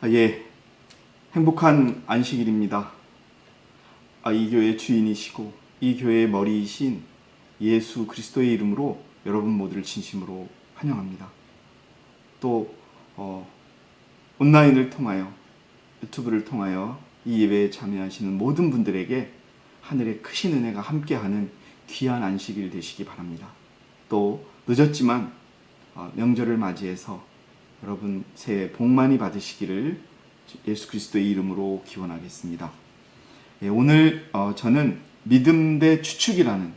예, 행복한 안식일입니다. 이 교회의 주인이시고 이 교회의 머리이신 예수 그리스도의 이름으로 여러분 모두를 진심으로 환영합니다. 또 온라인을 통하여, 유튜브를 통하여 이 예배에 참여하시는 모든 분들에게 하늘의 크신 은혜가 함께하는 귀한 안식일 되시기 바랍니다. 또 늦었지만 명절을 맞이해서 여러분 새해 복 많이 받으시기를 예수 그리스도의 이름으로 기원하겠습니다. 오늘 저는 믿음 대 추측이라는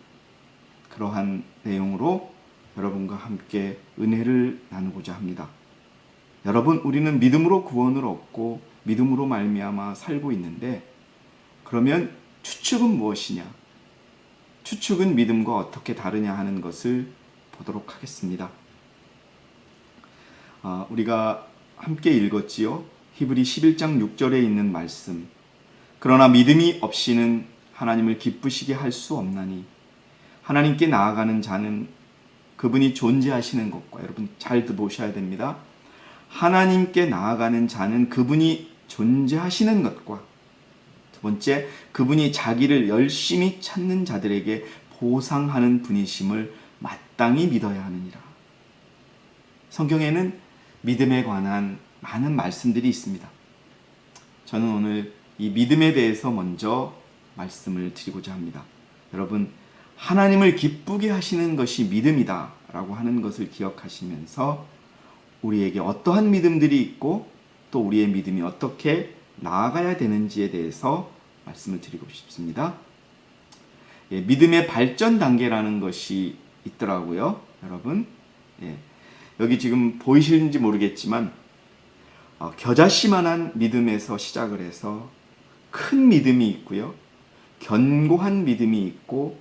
그러한 내용으로 여러분과 함께 은혜를 나누고자 합니다. 여러분, 우리는 믿음으로 구원을 얻고 믿음으로 말미암아 살고 있는데, 그러면 추측은 무엇이냐? 추측은 믿음과 어떻게 다르냐 하는 것을 보도록 하겠습니다. 우리가 함께 읽었지요. 히브리 11장 6절에 있는 말씀. 그러나 믿음이 없이는 하나님을 기쁘시게 할 수 없나니 하나님께 나아가는 자는 그분이 존재하시는 것과, 여러분 잘 들어보셔야 됩니다. 하나님께 나아가는 자는 그분이 존재하시는 것과, 두 번째, 그분이 자기를 열심히 찾는 자들에게 보상하는 분이심을 마땅히 믿어야 하느니라. 성경에는 믿음에 관한 많은 말씀들이 있습니다. 저는 오늘 이 믿음에 대해서 먼저 말씀을 드리고자 합니다. 여러분, 하나님을 기쁘게 하시는 것이 믿음이다 라고 하는 것을 기억하시면서 우리에게 어떠한 믿음들이 있고 또 우리의 믿음이 어떻게 나아가야 되는지에 대해서 말씀을 드리고 싶습니다. 믿음의 발전 단계라는 것이 있더라고요. 여러분, 여기 지금 보이시는지 모르겠지만 겨자씨만한 믿음에서 시작을 해서 큰 믿음이 있고요, 견고한 믿음이 있고,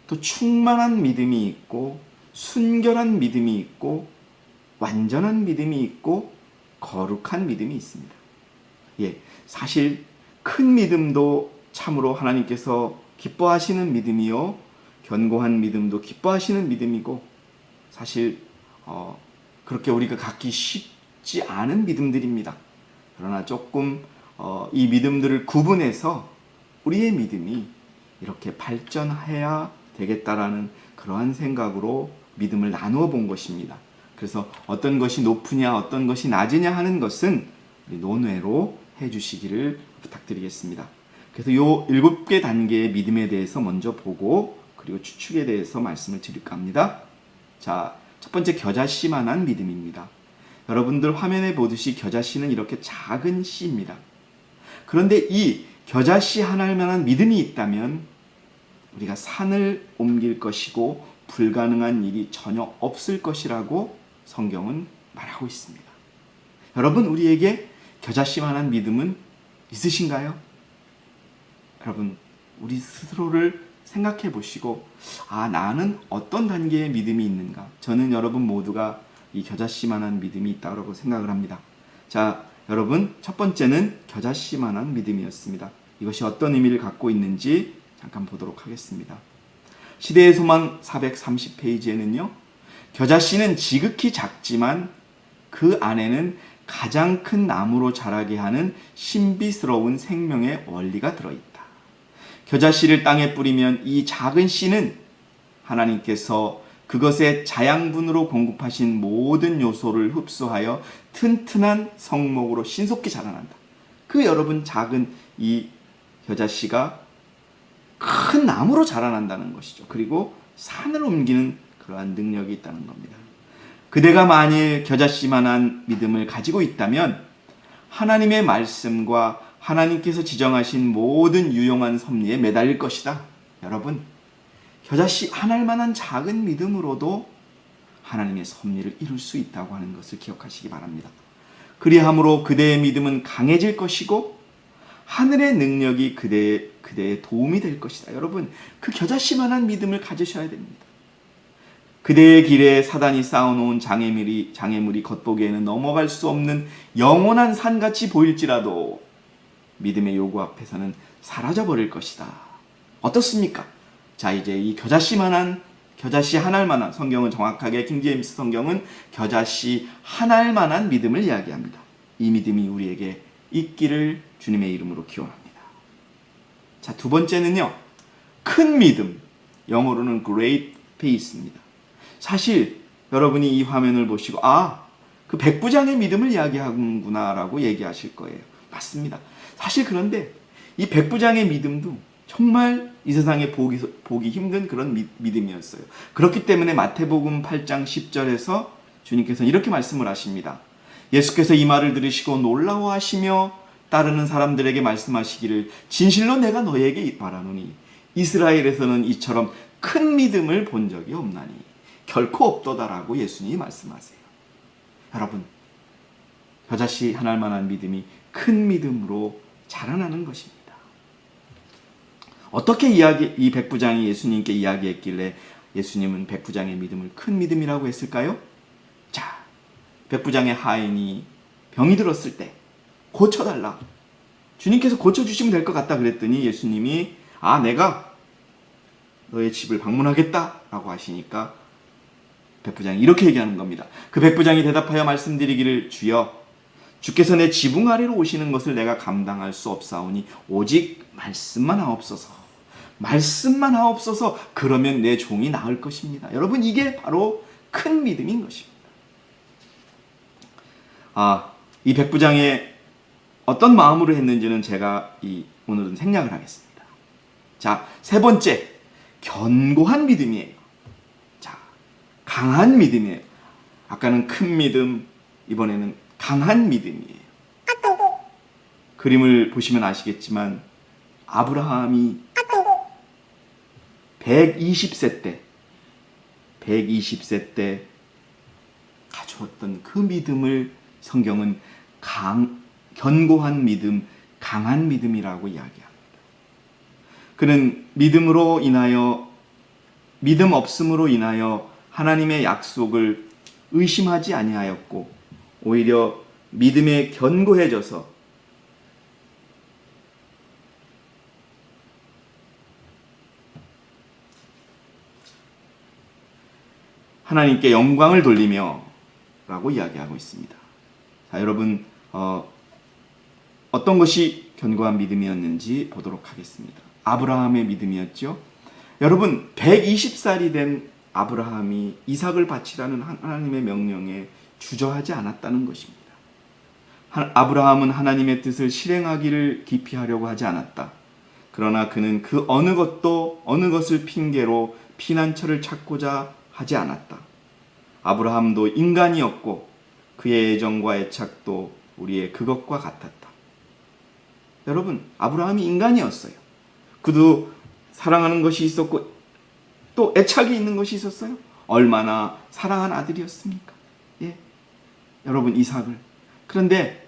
또 충만한 믿음이 있고, 순결한 믿음이 있고, 완전한 믿음이 있고, 거룩한 믿음이 있습니다. 사실 큰 믿음도 참으로 하나님께서 기뻐하시는 믿음이요, 견고한 믿음도 기뻐하시는 믿음이고, 사실 그렇게 우리가 갖기 쉽지 않은 믿음들입니다. 그러나 조금 이 믿음들을 구분해서 우리의 믿음이 이렇게 발전해야 되겠다라는 그러한 생각으로 믿음을 나누어 본 것입니다. 그래서 어떤 것이 높으냐 어떤 것이 낮으냐 하는 것은 우리 논외로 해주시기를 부탁드리겠습니다. 그래서 이 7개 단계의 믿음에 대해서 먼저 보고, 그리고 추측에 대해서 말씀을 드릴까 합니다. 자, 첫 번째, 겨자씨만한 믿음입니다. 여러분들 화면에 보듯이 겨자씨는 이렇게 작은 씨입니다. 그런데 이 겨자씨 하나만한 믿음이 있다면 우리가 산을 옮길 것이고 불가능한 일이 전혀 없을 것이라고 성경은 말하고 있습니다. 여러분, 우리에게 겨자씨만한 믿음은 있으신가요? 여러분, 우리 스스로를 생각해 보시고, 나는 어떤 단계의 믿음이 있는가? 저는 여러분 모두가 이 겨자씨만한 믿음이 있다고 생각을 합니다. 자, 여러분, 첫 번째는 겨자씨만한 믿음이었습니다. 이것이 어떤 의미를 갖고 있는지 잠깐 보도록 하겠습니다. 시대의 소망 430페이지에는요, 겨자씨는 지극히 작지만 그 안에는 가장 큰 나무로 자라게 하는 신비스러운 생명의 원리가 들어있다. 겨자씨를 땅에 뿌리면 이 작은 씨는 하나님께서 그것의 자양분으로 공급하신 모든 요소를 흡수하여 튼튼한 성목으로 신속히 자라난다. 여러분, 작은 이 겨자씨가 큰 나무로 자라난다는 것이죠. 그리고 산을 옮기는 그러한 능력이 있다는 겁니다. 그대가 만일 겨자씨만한 믿음을 가지고 있다면 하나님의 말씀과 하나님께서 지정하신 모든 유용한 섭리에 매달릴 것이다. 여러분, 겨자씨 하나만한 작은 믿음으로도 하나님의 섭리를 이룰 수 있다고 하는 것을 기억하시기 바랍니다. 그리함으로 그대의 믿음은 강해질 것이고 하늘의 능력이 그대의 도움이 될 것이다. 여러분, 그 겨자씨만한 믿음을 가지셔야 됩니다. 그대의 길에 사단이 쌓아놓은 장애물이 겉보기에는 넘어갈 수 없는 영원한 산같이 보일지라도 믿음의 요구 앞에서는 사라져버릴 것이다. 어떻습니까? 자, 이제 이 겨자씨 한 알만한, 성경은 정확하게 킹제임스 성경은 겨자씨 한 알만한 믿음을 이야기합니다. 이 믿음이 우리에게 있기를 주님의 이름으로 기원합니다. 자, 두 번째는요. 큰 믿음. 영어로는 great faith입니다. 사실 여러분이 이 화면을 보시고 그 백부장의 믿음을 이야기하는구나 라고 얘기하실 거예요. 맞습니다. 사실 그런데 이 백부장의 믿음도 정말 이 세상에 보기 힘든 그런 믿음이었어요. 그렇기 때문에 마태복음 8장 10절에서 주님께서 이렇게 말씀을 하십니다. 예수께서 이 말을 들으시고 놀라워하시며 따르는 사람들에게 말씀하시기를 진실로 내가 너에게 말하노니 이스라엘에서는 이처럼 큰 믿음을 본 적이 없나니 결코 없도다라고 예수님이 말씀하세요. 여러분, 겨자씨 하나만한 믿음이 큰 믿음으로 자라나는 것입니다. 어떻게 이 백부장이 예수님께 이야기했길래 예수님은 백부장의 믿음을 큰 믿음이라고 했을까요? 자, 백부장의 하인이 병이 들었을 때 고쳐달라. 주님께서 고쳐주시면 될 것 같다 그랬더니 예수님이 내가 너의 집을 방문하겠다 라고 하시니까 백부장이 이렇게 얘기하는 겁니다. 그 백부장이 대답하여 말씀드리기를 주여 주께서 내 지붕 아래로 오시는 것을 내가 감당할 수 없사오니 오직 말씀만 하옵소서. 말씀만 하옵소서. 그러면 내 종이 나을 것입니다. 여러분, 이게 바로 큰 믿음인 것입니다. 이 백부장의 어떤 마음으로 했는지는 제가 오늘은 생략을 하겠습니다. 자, 세 번째, 견고한 믿음이에요. 자, 강한 믿음이에요. 아까는 큰 믿음, 이번에는 강한 믿음이에요. 그림을 보시면 아시겠지만 아브라함이 120세 때 가져왔던 그 믿음을 성경은 견고한 믿음, 강한 믿음이라고 이야기합니다. 그는 믿음 없음으로 인하여 하나님의 약속을 의심하지 아니하였고 오히려 믿음에 견고해져서 하나님께 영광을 돌리며 라고 이야기하고 있습니다. 자, 여러분, 어떤 것이 견고한 믿음이었는지 보도록 하겠습니다. 아브라함의 믿음이었죠. 여러분, 120살이 된 아브라함이 이삭을 바치라는 하나님의 명령에 주저하지 않았다는 것입니다. 아브라함은 하나님의 뜻을 실행하기를 기피하려고 하지 않았다. 그러나 그는 그 어느 것을 핑계로 피난처를 찾고자 하지 않았다. 아브라함도 인간이었고 그의 애정과 애착도 우리의 그것과 같았다. 여러분, 아브라함이 인간이었어요. 그도 사랑하는 것이 있었고 또 애착이 있는 것이 있었어요. 얼마나 사랑한 아들이었습니까? 예, 여러분, 이삭을. 그런데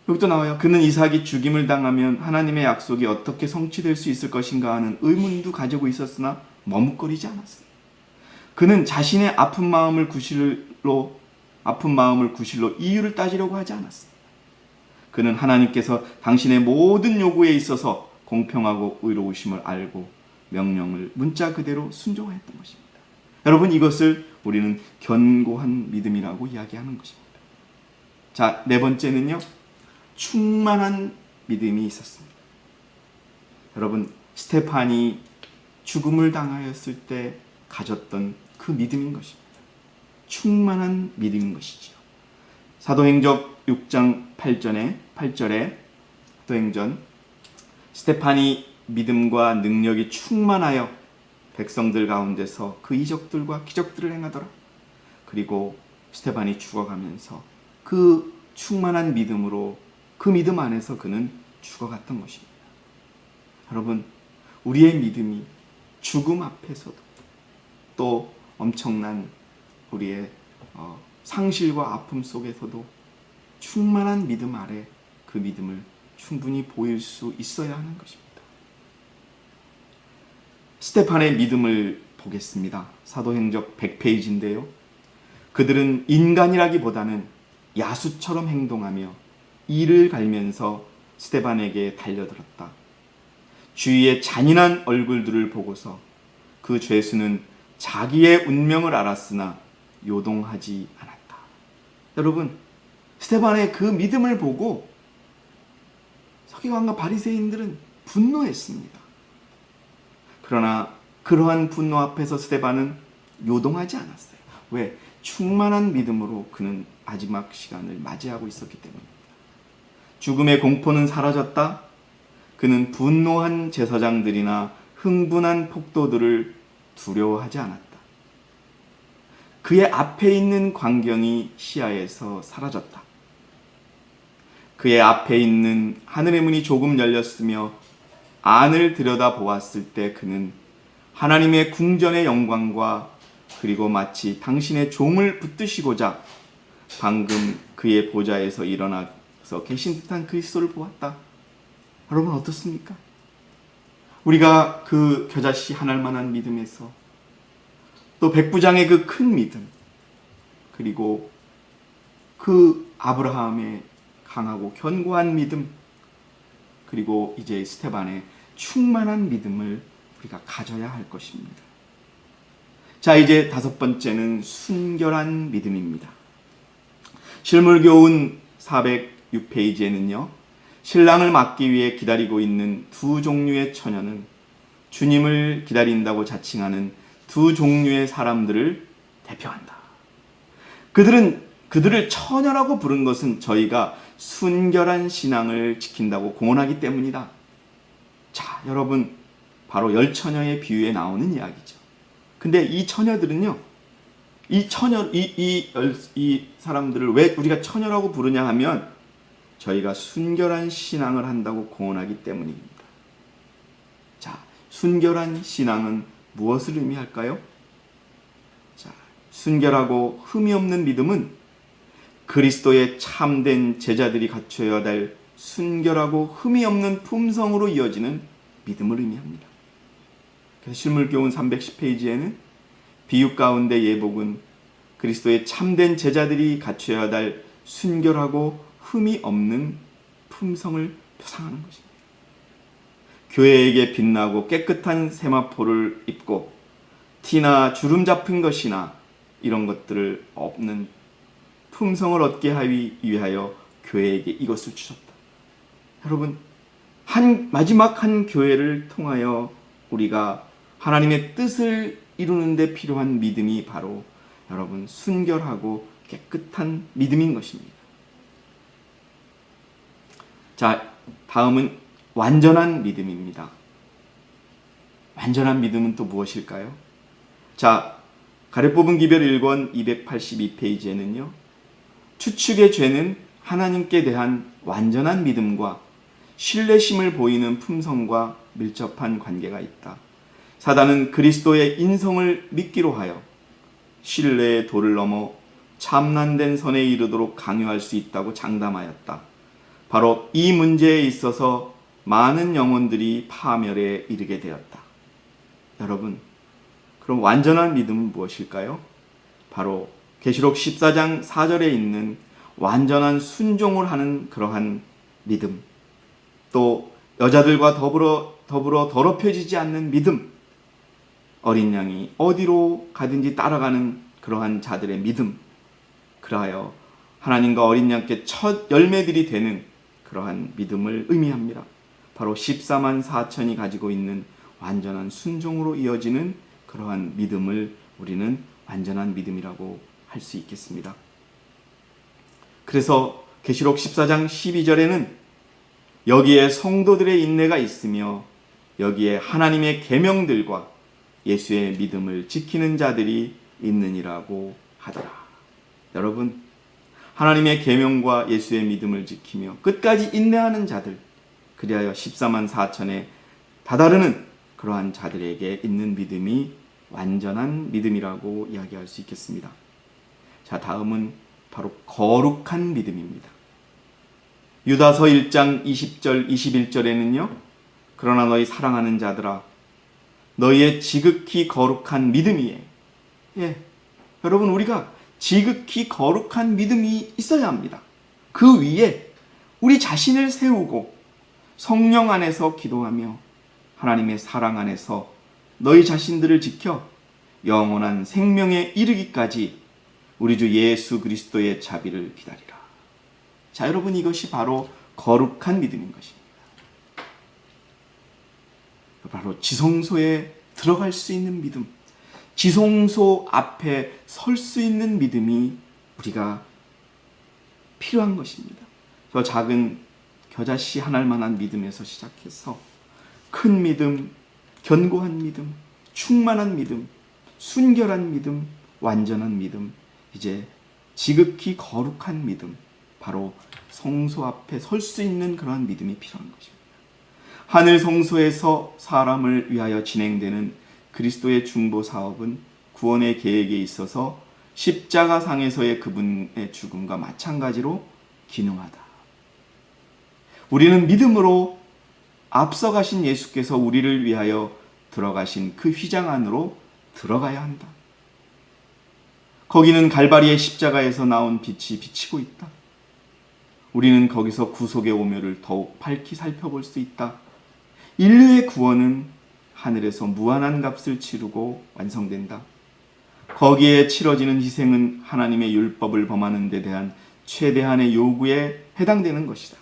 여기 또 나와요. 그는 이삭이 죽임을 당하면 하나님의 약속이 어떻게 성취될 수 있을 것인가 하는 의문도 가지고 있었으나 머뭇거리지 않았어요. 그는 자신의 아픈 마음을 구실로 이유를 따지려고 하지 않았습니다. 그는 하나님께서 당신의 모든 요구에 있어서 공평하고 의로우심을 알고 명령을 문자 그대로 순종하였던 것입니다. 여러분, 이것을 우리는 견고한 믿음이라고 이야기하는 것입니다. 자, 네 번째는요, 충만한 믿음이 있었습니다. 여러분, 스테판이 죽음을 당하였을 때 가졌던 그 믿음인 것입니다. 충만한 믿음인 것이지요. 사도행적 6장 8절에 사도행전, 스테판이 믿음과 능력이 충만하여 백성들 가운데서 그 이적들과 기적들을 행하더라. 그리고 스테판이 죽어가면서 그 충만한 믿음으로 그 믿음 안에서 그는 죽어갔던 것입니다. 여러분, 우리의 믿음이 죽음 앞에서도 또 엄청난 우리의 상실과 아픔 속에서도 충만한 믿음 아래 그 믿음을 충분히 보일 수 있어야 하는 것입니다. 스테판의 믿음을 보겠습니다. 사도행적 100페이지인데요. 그들은 인간이라기보다는 야수처럼 행동하며 이를 갈면서 스테반에게 달려들었다. 주위의 잔인한 얼굴들을 보고서 그 죄수는 자기의 운명을 알았으나 요동하지 않았다. 여러분, 스테반의 그 믿음을 보고 서기관과 바리새인들은 분노했습니다. 그러나 그러한 분노 앞에서 스데반은 요동하지 않았어요. 왜? 충만한 믿음으로 그는 마지막 시간을 맞이하고 있었기 때문입니다. 죽음의 공포는 사라졌다. 그는 분노한 제사장들이나 흥분한 폭도들을 두려워하지 않았다. 그의 앞에 있는 광경이 시야에서 사라졌다. 그의 앞에 있는 하늘의 문이 조금 열렸으며 안을 들여다보았을 때 그는 하나님의 궁전의 영광과 그리고 마치 당신의 종을 붙드시고자 방금 그의 보좌에서 일어나서 계신 듯한 그리스도를 보았다. 여러분 어떻습니까? 우리가 그 겨자씨 한 알만한 믿음에서 또 백부장의 그 큰 믿음, 그리고 그 아브라함의 강하고 견고한 믿음, 그리고 이제 스데반의 충만한 믿음을 우리가 가져야 할 것입니다. 자, 이제 다섯 번째는 순결한 믿음입니다. 실물교훈 406페이지에는요. 신랑을 맞기 위해 기다리고 있는 두 종류의 처녀는 주님을 기다린다고 자칭하는 두 종류의 사람들을 대표한다. 그들을 처녀라고 부른 것은 저희가 순결한 신앙을 지킨다고 공언하기 때문이다. 자, 여러분, 바로 열 처녀의 비유에 나오는 이야기죠. 근데 이 처녀들은요, 이 사람들을 왜 우리가 처녀라고 부르냐 하면 저희가 순결한 신앙을 한다고 공언하기 때문입니다. 자, 순결한 신앙은 무엇을 의미할까요? 자, 순결하고 흠이 없는 믿음은 그리스도의 참된 제자들이 갖춰야 될 순결하고 흠이 없는 품성으로 이어지는 믿음을 의미합니다. 그래서 실물교훈 310페이지에는 비유 가운데 예복은 그리스도의 참된 제자들이 갖춰야 될 순결하고 흠이 없는 품성을 표상하는 것입니다. 교회에게 빛나고 깨끗한 세마포를 입고 티나 주름 잡힌 것이나 이런 것들을 없는 품성을 얻게 하기 위하여 교회에게 이것을 주셨다. 여러분, 마지막 한 교회를 통하여 우리가 하나님의 뜻을 이루는 데 필요한 믿음이 바로 여러분 순결하고 깨끗한 믿음인 것입니다. 자, 다음은 완전한 믿음입니다. 완전한 믿음은 또 무엇일까요? 자, 가래 뽑은 기별 1권 282페이지에는요. 추측의 죄는 하나님께 대한 완전한 믿음과 신뢰심을 보이는 품성과 밀접한 관계가 있다. 사단은 그리스도의 인성을 믿기로 하여 신뢰의 도를 넘어 참난된 선에 이르도록 강요할 수 있다고 장담하였다. 바로 이 문제에 있어서 많은 영혼들이 파멸에 이르게 되었다. 여러분, 그럼 완전한 믿음은 무엇일까요? 바로 계시록 14장 4절에 있는 완전한 순종을 하는 그러한 믿음, 또 여자들과 더불어 더럽혀지지 않는 믿음, 어린 양이 어디로 가든지 따라가는 그러한 자들의 믿음, 그러하여 하나님과 어린 양께 첫 열매들이 되는 그러한 믿음을 의미합니다. 바로 14만 4천이 가지고 있는 완전한 순종으로 이어지는 그러한 믿음을 우리는 완전한 믿음이라고 할 수 있겠습니다. 그래서 계시록 14장 12절에는 여기에 성도들의 인내가 있으며 여기에 하나님의 계명들과 예수의 믿음을 지키는 자들이 있느니라고 하더라. 여러분, 하나님의 계명과 예수의 믿음을 지키며 끝까지 인내하는 자들, 그리하여 14만 4천에 다다르는 그러한 자들에게 있는 믿음이 완전한 믿음이라고 이야기할 수 있겠습니다. 자, 다음은 바로 거룩한 믿음입니다. 유다서 1장 20절 21절에는요. 그러나 너희 사랑하는 자들아 너희의 지극히 거룩한 믿음이에. 예, 여러분, 우리가 지극히 거룩한 믿음이 있어야 합니다. 그 위에 우리 자신을 세우고 성령 안에서 기도하며 하나님의 사랑 안에서 너희 자신들을 지켜 영원한 생명에 이르기까지 우리 주 예수 그리스도의 자비를 기다리라. 자, 여러분, 이것이 바로 거룩한 믿음인 것입니다. 바로 지성소에 들어갈 수 있는 믿음, 지성소 앞에 설 수 있는 믿음이 우리가 필요한 것입니다. 저 작은 겨자씨 하나만한 믿음에서 시작해서 큰 믿음, 견고한 믿음, 충만한 믿음, 순결한 믿음, 완전한 믿음, 이제 지극히 거룩한 믿음, 바로 성소 앞에 설 수 있는 그러한 믿음이 필요한 것입니다. 하늘 성소에서 사람을 위하여 진행되는 그리스도의 중보 사업은 구원의 계획에 있어서 십자가상에서의 그분의 죽음과 마찬가지로 기능하다. 우리는 믿음으로 앞서가신 예수께서 우리를 위하여 들어가신 그 휘장 안으로 들어가야 한다. 거기는 갈바리의 십자가에서 나온 빛이 비치고 있다. 우리는 거기서 구속의 오묘를 더욱 밝히 살펴볼 수 있다. 인류의 구원은 하늘에서 무한한 값을 치르고 완성된다. 거기에 치러지는 희생은 하나님의 율법을 범하는 데 대한 최대한의 요구에 해당되는 것이다.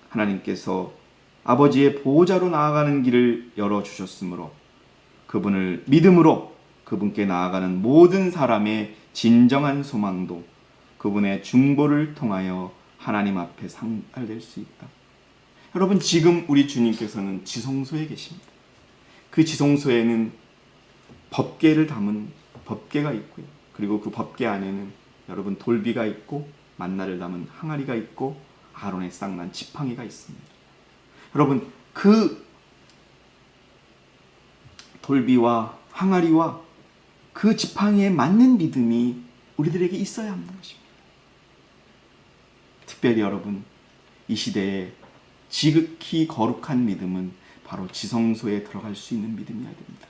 하나님께서 아버지의 보호자로 나아가는 길을 열어주셨으므로 그분을 믿음으로 그분께 나아가는 모든 사람의 진정한 소망도 그분의 중보를 통하여 하나님 앞에 상달될 수 있다. 여러분, 지금 우리 주님께서는 지성소에 계십니다. 그 지성소에는 법궤를 담은 법궤가 있고요. 그리고 그 법궤 안에는 여러분 돌비가 있고 만나를 담은 항아리가 있고 아론의 쌍난 지팡이가 있습니다. 여러분, 그 돌비와 항아리와 그 지팡이에 맞는 믿음이 우리들에게 있어야 하는 것입니다. 특별히 여러분, 이 시대에 지극히 거룩한 믿음은 바로 지성소에 들어갈 수 있는 믿음이어야 됩니다.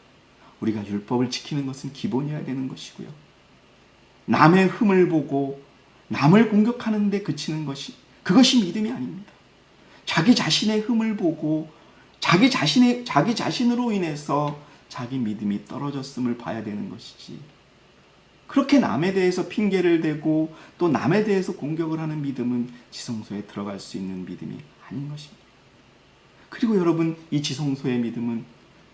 우리가 율법을 지키는 것은 기본이어야 되는 것이고요. 남의 흠을 보고 남을 공격하는 데 그치는 것이, 그것이 믿음이 아닙니다. 자기 자신의 흠을 보고 자기 자신으로 인해서 자기 믿음이 떨어졌음을 봐야 되는 것이지, 그렇게 남에 대해서 핑계를 대고 또 남에 대해서 공격을 하는 믿음은 지성소에 들어갈 수 있는 믿음이 아닌 것입니다. 그리고 여러분, 이 지성소의 믿음은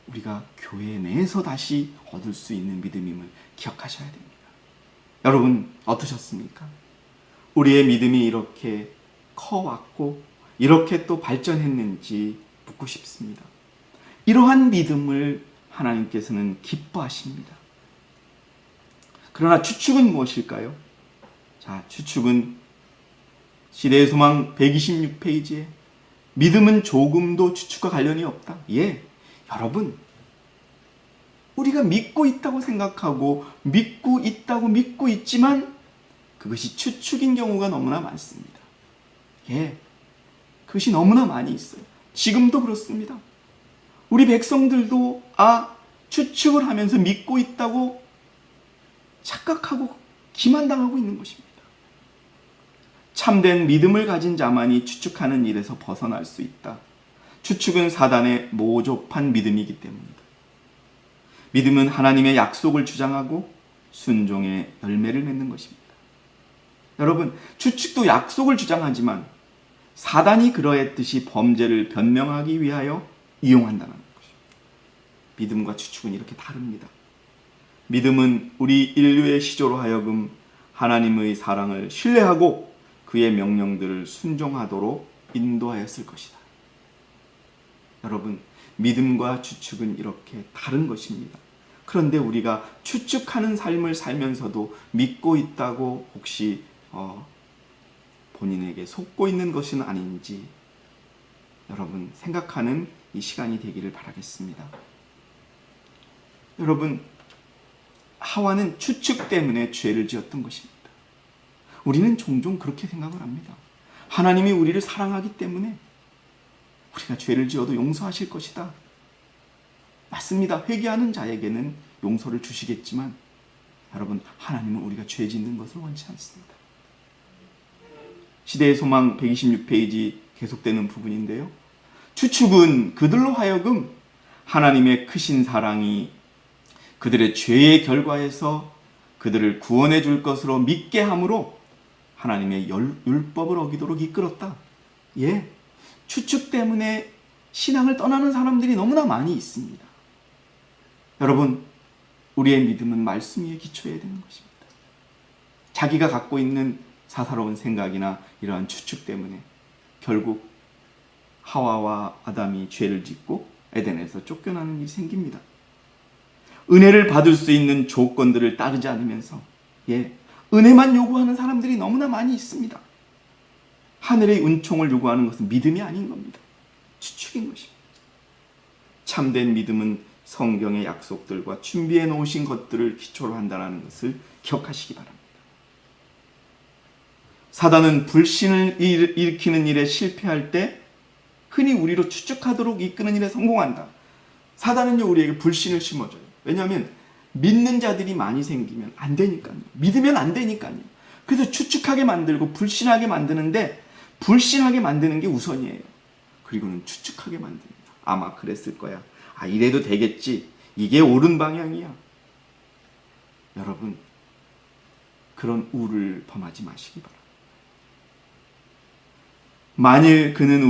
우리가 교회 내에서 다시 얻을 수 있는 믿음임을 기억하셔야 됩니다. 여러분, 어떠셨습니까? 우리의 믿음이 이렇게 커왔고 이렇게 또 발전했는지 묻고 싶습니다. 이러한 믿음을 하나님께서는 기뻐하십니다. 그러나 추측은 무엇일까요? 자, 추측은 시대의 소망 126페이지에 믿음은 조금도 추측과 관련이 없다. 예, 여러분, 우리가 믿고 있다고 생각하고 믿고 있지만 그것이 추측인 경우가 너무나 많습니다. 예, 그것이 너무나 많이 있어요. 지금도 그렇습니다. 우리 백성들도 추측을 하면서 믿고 있다고 착각하고 기만당하고 있는 것입니다. 참된 믿음을 가진 자만이 추측하는 일에서 벗어날 수 있다. 추측은 사단의 모조판 믿음이기 때문이다. 믿음은 하나님의 약속을 주장하고 순종의 열매를 맺는 것입니다. 여러분, 추측도 약속을 주장하지만 사단이 그러했듯이 범죄를 변명하기 위하여 이용한다는 것입니다. 믿음과 추측은 이렇게 다릅니다. 믿음은 우리 인류의 시조로 하여금 하나님의 사랑을 신뢰하고 그의 명령들을 순종하도록 인도하였을 것이다. 여러분, 믿음과 추측은 이렇게 다른 것입니다. 그런데 우리가 추측하는 삶을 살면서도 믿고 있다고 혹시 본인에게 속고 있는 것은 아닌지 여러분 생각하는 이 시간이 되기를 바라겠습니다. 여러분, 하와는 추측 때문에 죄를 지었던 것입니다. 우리는 종종 그렇게 생각을 합니다. 하나님이 우리를 사랑하기 때문에 우리가 죄를 지어도 용서하실 것이다. 맞습니다. 회개하는 자에게는 용서를 주시겠지만 여러분, 하나님은 우리가 죄 짓는 것을 원치 않습니다. 시대의 소망 126페이지 계속되는 부분인데요. 추측은 그들로 하여금 하나님의 크신 사랑이 그들의 죄의 결과에서 그들을 구원해 줄 것으로 믿게 함으로 하나님의 율법을 어기도록 이끌었다. 예, 추측 때문에 신앙을 떠나는 사람들이 너무나 많이 있습니다. 여러분, 우리의 믿음은 말씀 위에 기초해야 되는 것입니다. 자기가 갖고 있는 사사로운 생각이나 이러한 추측 때문에 결국 하와와 아담이 죄를 짓고 에덴에서 쫓겨나는 일이 생깁니다. 은혜를 받을 수 있는 조건들을 따르지 않으면서 은혜만 요구하는 사람들이 너무나 많이 있습니다. 하늘의 은총을 요구하는 것은 믿음이 아닌 겁니다. 추측인 것입니다. 참된 믿음은 성경의 약속들과 준비해 놓으신 것들을 기초로 한다는 것을 기억하시기 바랍니다. 사단은 불신을 일으키는 일에 실패할 때 흔히 우리로 추측하도록 이끄는 일에 성공한다. 사단은요, 우리에게 불신을 심어줘요. 왜냐하면 믿는 자들이 많이 생기면 안 되니까요. 믿으면 안 되니까요. 그래서 추측하게 만들고 불신하게 만드는데, 불신하게 만드는 게 우선이에요. 그리고는 추측하게 만듭니다. 아마 그랬을 거야. 이래도 되겠지. 이게 옳은 방향이야. 여러분, 그런 우를 범하지 마시기 바랍니다. 만일 그는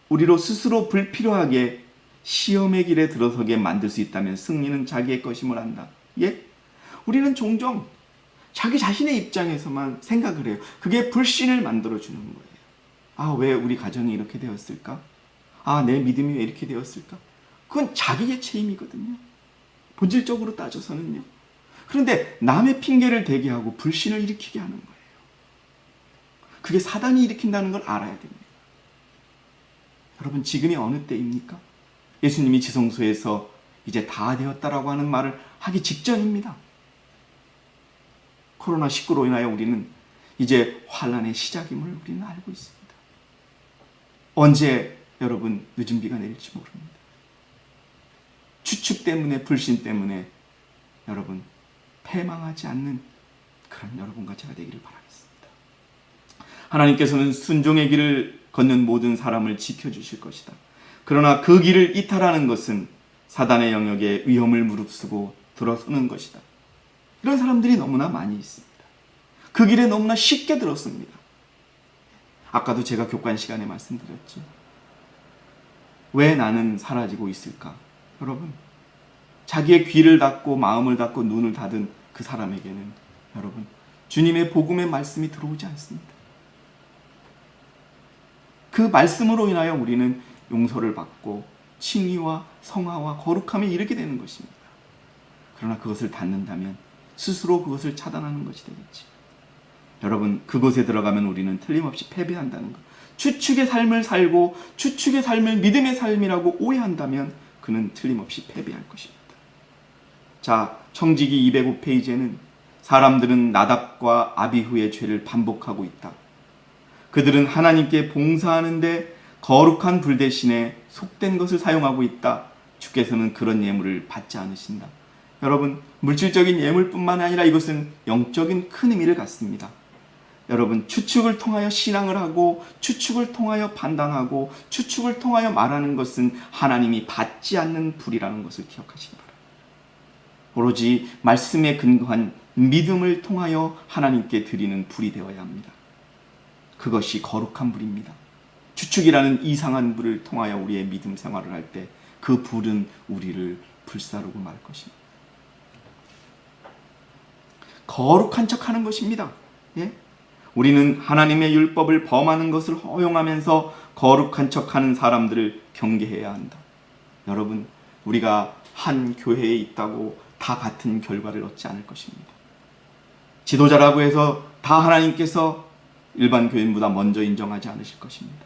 우리로 스스로 불필요하게 시험의 길에 들어서게 만들 수 있다면 승리는 자기의 것임을 안다. 우리는 종종 자기 자신의 입장에서만 생각을 해요. 그게 불신을 만들어주는 거예요. 왜 우리 가정이 이렇게 되었을까? 내 믿음이 왜 이렇게 되었을까? 그건 자기의 책임이거든요. 본질적으로 따져서는요. 그런데 남의 핑계를 대게 하고 불신을 일으키게 하는 거예요. 그게 사단이 일으킨다는 걸 알아야 됩니다. 여러분, 지금이 어느 때입니까? 예수님이 지성소에서 이제 다 되었다라고 하는 말을 하기 직전입니다. 코로나19로 인하여 우리는 이제 환란의 시작임을 우리는 알고 있습니다. 언제 여러분 늦은 비가 내릴지 모릅니다. 추측 때문에, 불신 때문에 여러분 패망하지 않는 그런 여러분과 제가 되기를 바라겠습니다. 하나님께서는 순종의 길을 걷는 모든 사람을 지켜주실 것이다. 그러나 그 길을 이탈하는 것은 사단의 영역에 위험을 무릅쓰고 들어서는 것이다. 이런 사람들이 너무나 많이 있습니다. 그 길에 너무나 쉽게 들었습니다. 아까도 제가 교관 시간에 말씀드렸죠. 왜 나는 사라지고 있을까? 여러분, 자기의 귀를 닫고 마음을 닫고 눈을 닫은 그 사람에게는 여러분, 주님의 복음의 말씀이 들어오지 않습니다. 그 말씀으로 인하여 우리는 용서를 받고 칭의와 성화와 거룩함에 이르게 되는 것입니다. 그러나 그것을 닫는다면 스스로 그것을 차단하는 것이 되겠지. 여러분, 그곳에 들어가면 우리는 틀림없이 패배한다는 것. 추측의 삶을 살고 추측의 삶을 믿음의 삶이라고 오해한다면 그는 틀림없이 패배할 것입니다. 자, 청지기 205페이지에는 사람들은 나답과 아비후의 죄를 반복하고 있다. 그들은 하나님께 봉사하는데 거룩한 불 대신에 속된 것을 사용하고 있다. 주께서는 그런 예물을 받지 않으신다. 여러분, 물질적인 예물뿐만 아니라 이것은 영적인 큰 의미를 갖습니다. 여러분, 추측을 통하여 신앙을 하고 추측을 통하여 판단하고 추측을 통하여 말하는 것은 하나님이 받지 않는 불이라는 것을 기억하시기 바랍니다. 오로지 말씀에 근거한 믿음을 통하여 하나님께 드리는 불이 되어야 합니다. 그것이 거룩한 불입니다. 추측이라는 이상한 불을 통하여 우리의 믿음 생활을 할 때 그 불은 우리를 불사르고 말 것입니다. 거룩한 척하는 것입니다. 우리는 하나님의 율법을 범하는 것을 허용하면서 거룩한 척하는 사람들을 경계해야 한다. 여러분, 우리가 한 교회에 있다고 다 같은 결과를 얻지 않을 것입니다. 지도자라고 해서 다 하나님께서 일반 교인보다 먼저 인정하지 않으실 것입니다.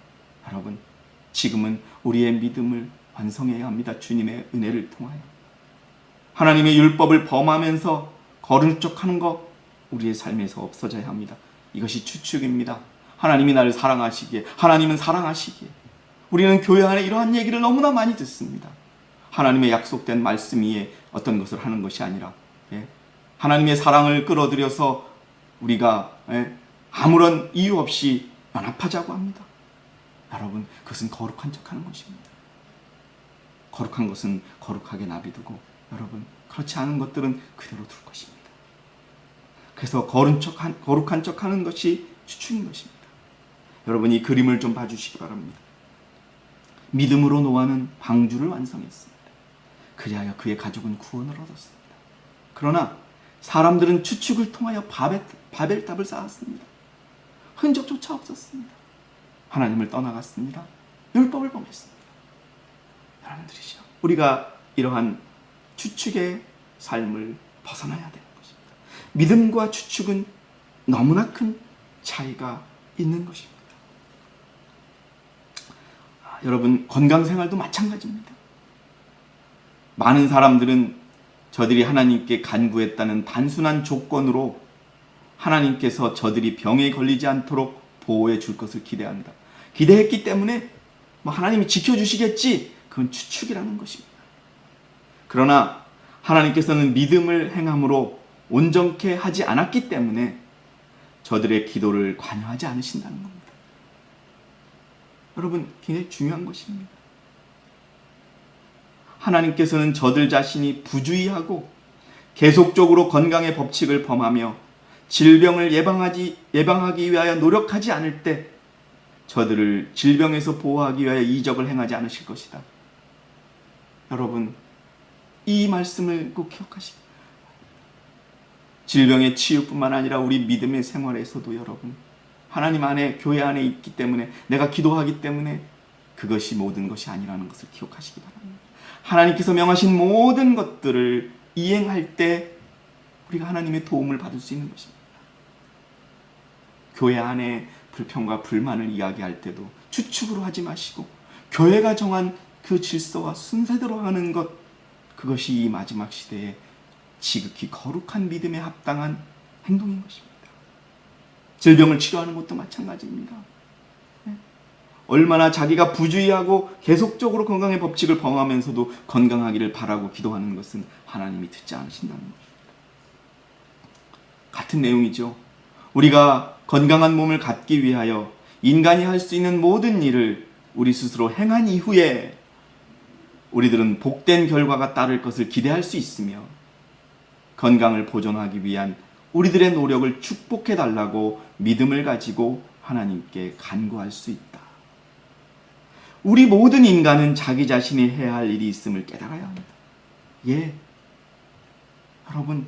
여러분, 지금은 우리의 믿음을 완성해야 합니다. 주님의 은혜를 통하여. 하나님의 율법을 범하면서 거룩한 척하는 것, 우리의 삶에서 없어져야 합니다. 이것이 추측입니다. 하나님이 나를 사랑하시기에, 하나님은 사랑하시기에. 우리는 교회 안에 이러한 얘기를 너무나 많이 듣습니다. 하나님의 약속된 말씀 위에 어떤 것을 하는 것이 아니라 하나님의 사랑을 끌어들여서 우리가 아무런 이유 없이 연합하자고 합니다. 여러분, 그것은 거룩한 척하는 것입니다. 거룩한 것은 거룩하게 놔두고 여러분, 그렇지 않은 것들은 그대로 둘 것입니다. 그래서 거룩한 척하는 것이 추측인 것입니다. 여러분, 이 그림을 좀 봐주시기 바랍니다. 믿음으로 노아는 방주를 완성했습니다. 그리하여 그의 가족은 구원을 얻었습니다. 그러나 사람들은 추측을 통하여 바벨탑을 쌓았습니다. 흔적조차 없었습니다. 하나님을 떠나갔습니다. 율법을 범했습니다. 여러분들이죠. 우리가 이러한 추측의 삶을 벗어나야 되는 것입니다. 믿음과 추측은 너무나 큰 차이가 있는 것입니다. 여러분, 건강생활도 마찬가지입니다. 많은 사람들은 저들이 하나님께 간구했다는 단순한 조건으로 하나님께서 저들이 병에 걸리지 않도록 보호해 줄 것을 기대한다. 기대했기 때문에 하나님이 지켜주시겠지, 그건 추측이라는 것입니다. 그러나 하나님께서는 믿음을 행함으로 온전케 하지 않았기 때문에 저들의 기도를 관여하지 않으신다는 겁니다. 여러분, 굉장히 중요한 것입니다. 하나님께서는 저들 자신이 부주의하고 계속적으로 건강의 법칙을 범하며 질병을 예방하기 위하여 노력하지 않을 때 저들을 질병에서 보호하기 위하여 이적을 행하지 않으실 것이다. 여러분, 이 말씀을 꼭 기억하시고, 질병의 치유뿐만 아니라 우리 믿음의 생활에서도 여러분, 하나님 안에, 교회 안에 있기 때문에, 내가 기도하기 때문에 그것이 모든 것이 아니라는 것을 기억하시기 바랍니다. 하나님께서 명하신 모든 것들을 이행할 때 우리가 하나님의 도움을 받을 수 있는 것입니다. 교회 안에 불평과 불만을 이야기할 때도 추측으로 하지 마시고 교회가 정한 그 질서와 순서대로 하는 것, 그것이 이 마지막 시대에 지극히 거룩한 믿음에 합당한 행동인 것입니다. 질병을 치료하는 것도 마찬가지입니다. 얼마나 자기가 부주의하고 계속적으로 건강의 법칙을 범하면서도 건강하기를 바라고 기도하는 것은 하나님이 듣지 않으신다는 것입니다. 같은 내용이죠. 우리가 건강한 몸을 갖기 위하여 인간이 할 수 있는 모든 일을 우리 스스로 행한 이후에 우리들은 복된 결과가 따를 것을 기대할 수 있으며, 건강을 보존하기 위한 우리들의 노력을 축복해달라고 믿음을 가지고 하나님께 간구할 수 있다. 우리 모든 인간은 자기 자신이 해야 할 일이 있음을 깨달아야 합니다. 예, 여러분,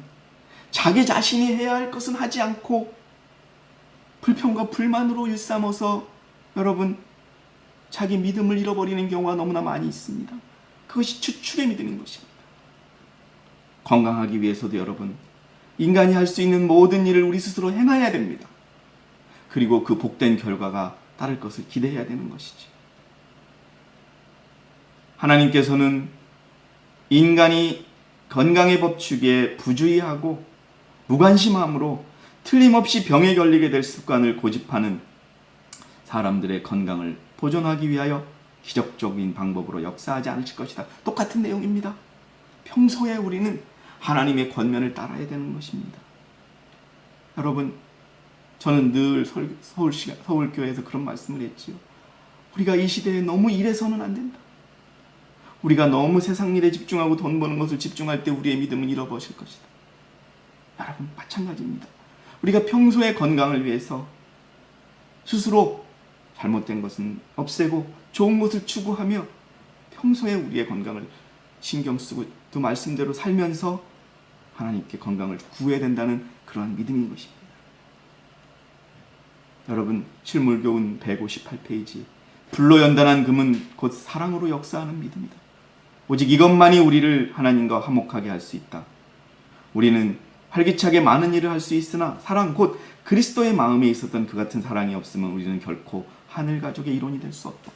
자기 자신이 해야 할 것은 하지 않고 불평과 불만으로 일삼아서 여러분, 자기 믿음을 잃어버리는 경우가 너무나 많이 있습니다. 그것이 추측의 믿음인 것입니다. 건강하기 위해서도 여러분, 인간이 할 수 있는 모든 일을 우리 스스로 행해야 됩니다. 그리고 그 복된 결과가 따를 것을 기대해야 되는 것이지. 하나님께서는 인간이 건강의 법칙에 부주의하고 무관심함으로 틀림없이 병에 걸리게 될 습관을 고집하는 사람들의 건강을 보존하기 위하여 기적적인 방법으로 역사하지 않으실 것이다. 똑같은 내용입니다. 평소에 우리는 하나님의 권면을 따라야 되는 것입니다. 여러분, 저는 늘 서울교회에서 그런 말씀을 했지요. 우리가 이 시대에 너무 일해서는 안 된다. 우리가 너무 세상 일에 집중하고 돈 버는 것을 집중할 때 우리의 믿음은 잃어버릴 것이다. 여러분, 마찬가지입니다. 우리가 평소의 건강을 위해서 스스로 잘못된 것은 없애고 좋은 것을 추구하며 평소에 우리의 건강을 신경 쓰고 또 말씀대로 살면서 하나님께 건강을 구해야 된다는 그러한 믿음인 것입니다. 여러분, 실물교훈 158페이지, 불로 연단한 금은 곧 사랑으로 역사하는 믿음이다. 오직 이것만이 우리를 하나님과 화목하게 할 수 있다. 우리는 활기차게 많은 일을 할 수 있으나 사랑, 곧 그리스도의 마음에 있었던 그 같은 사랑이 없으면 우리는 결코 하늘 가족의 일원이 될 수 없다.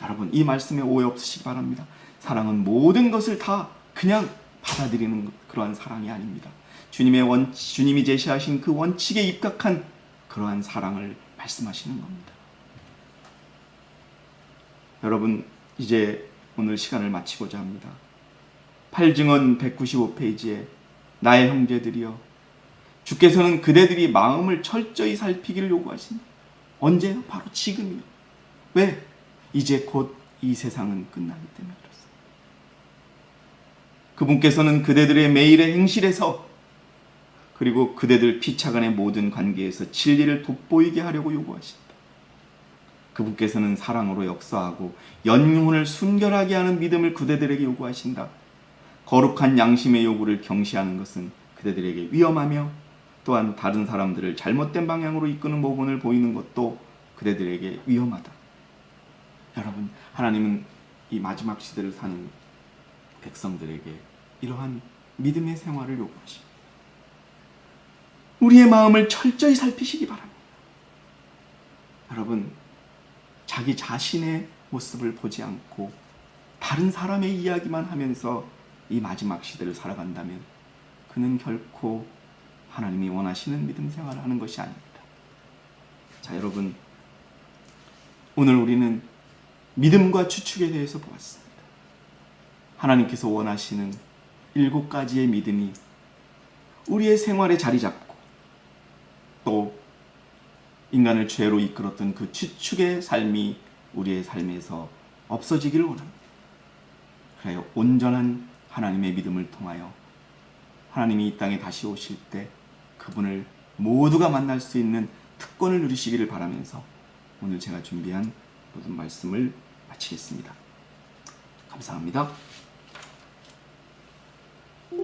여러분, 이 말씀에 오해 없으시기 바랍니다. 사랑은 모든 것을 다 그냥 받아들이는 그러한 사랑이 아닙니다. 주님이 제시하신 그 원칙에 입각한 그러한 사랑을 말씀하시는 겁니다. 여러분, 이제 오늘 시간을 마치고자 합니다. 8증언 195페이지에 나의 형제들이여, 주께서는 그대들이 마음을 철저히 살피기를 요구하십니다. 언제요? 바로 지금이요. 왜? 이제 곧 이 세상은 끝나기 때문에 그렇습니다. 그분께서는 그대들의 매일의 행실에서, 그리고 그대들 피차간의 모든 관계에서 진리를 돋보이게 하려고 요구하십니다. 그분께서는 사랑으로 역사하고 영혼을 순결하게 하는 믿음을 그대들에게 요구하신다. 거룩한 양심의 요구를 경시하는 것은 그대들에게 위험하며 또한 다른 사람들을 잘못된 방향으로 이끄는 모본을 보이는 것도 그대들에게 위험하다. 여러분, 하나님은 이 마지막 시대를 사는 백성들에게 이러한 믿음의 생활을 요구하십니다. 우리의 마음을 철저히 살피시기 바랍니다. 여러분, 자기 자신의 모습을 보지 않고 다른 사람의 이야기만 하면서 이 마지막 시대를 살아간다면 그는 결코 하나님이 원하시는 믿음 생활을 하는 것이 아닙니다. 자, 여러분, 오늘 우리는 믿음과 추측에 대해서 보았습니다. 하나님께서 원하시는 7가지의 믿음이 우리의 생활에 자리 잡고 또 인간을 죄로 이끌었던 그 추측의 삶이 우리의 삶에서 없어지기를 원합니다. 그래요, 온전한 하나님의 믿음을 통하여 하나님이 이 땅에 다시 오실 때 그분을 모두가 만날 수 있는 특권을 누리시기를 바라면서 오늘 제가 준비한 모든 말씀을 마치겠습니다. 감사합니다.